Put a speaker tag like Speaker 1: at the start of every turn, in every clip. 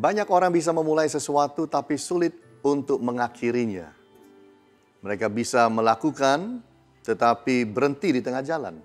Speaker 1: Banyak orang bisa memulai sesuatu tapi sulit untuk mengakhirinya. Mereka bisa melakukan tetapi berhenti di tengah jalan.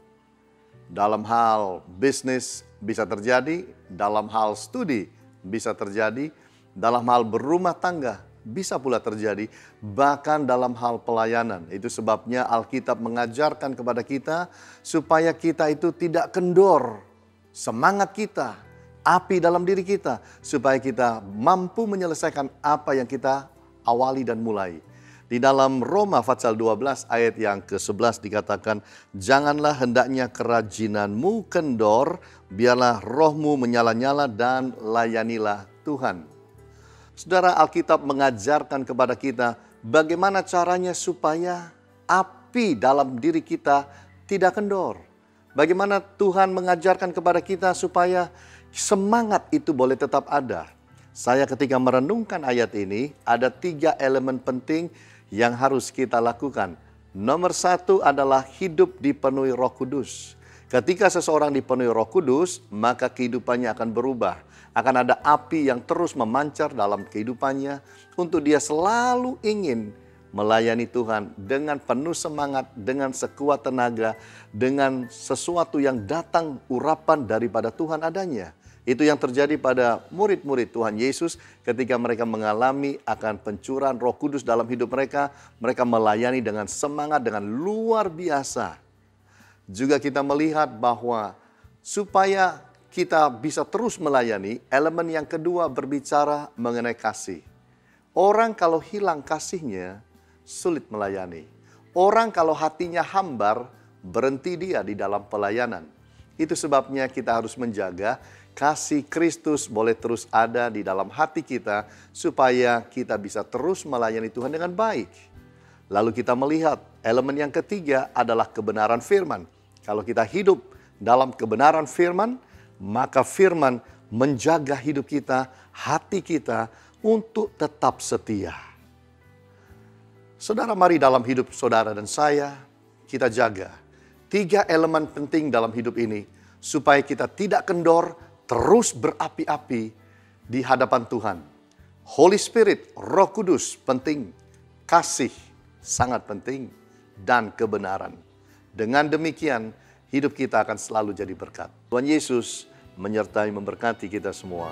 Speaker 1: Dalam hal bisnis bisa terjadi, dalam hal studi bisa terjadi, dalam hal berumah tangga bisa pula terjadi, bahkan dalam hal pelayanan. Itu sebabnya Alkitab mengajarkan kepada kita supaya kita itu tidak kendor semangat kita, api dalam diri kita, supaya kita mampu menyelesaikan apa yang kita awali dan mulai. Di dalam Roma pasal 12 ayat yang ke-11 dikatakan, janganlah hendaknya kerajinanmu kendor, biarlah rohmu menyala-nyala dan layanilah Tuhan. Saudara, Alkitab mengajarkan kepada kita bagaimana caranya supaya api dalam diri kita tidak kendor. Bagaimana Tuhan mengajarkan kepada kita supaya semangat itu boleh tetap ada. Saya ketika merenungkan ayat ini, ada 3 elemen penting yang harus kita lakukan. Nomor 1 adalah hidup dipenuhi Roh Kudus. Ketika seseorang dipenuhi Roh Kudus, maka kehidupannya akan berubah. Akan ada api yang terus memancar dalam kehidupannya untuk dia selalu ingin melayani Tuhan dengan penuh semangat, dengan sekuat tenaga, dengan sesuatu yang datang urapan daripada Tuhan adanya. Itu yang terjadi pada murid-murid Tuhan Yesus ketika mereka mengalami akan pencurahan Roh Kudus dalam hidup mereka. Mereka melayani dengan semangat, dengan luar biasa. Juga kita melihat bahwa supaya kita bisa terus melayani, elemen yang kedua berbicara mengenai kasih. Orang kalau hilang kasihnya, sulit melayani. Orang kalau hatinya hambar, berhenti dia di dalam pelayanan. Itu sebabnya kita harus menjaga kasih Kristus boleh terus ada di dalam hati kita supaya kita bisa terus melayani Tuhan dengan baik. Lalu kita melihat elemen yang ketiga adalah kebenaran firman. Kalau kita hidup dalam kebenaran firman, maka firman menjaga hidup kita, hati kita untuk tetap setia. Saudara, mari dalam hidup saudara dan saya, kita jaga 3 elemen penting dalam hidup ini supaya kita tidak kendor, terus berapi-api di hadapan Tuhan. Holy Spirit, Roh Kudus penting, kasih sangat penting, dan kebenaran. Dengan demikian, hidup kita akan selalu jadi berkat. Tuhan Yesus menyertai memberkati kita semua.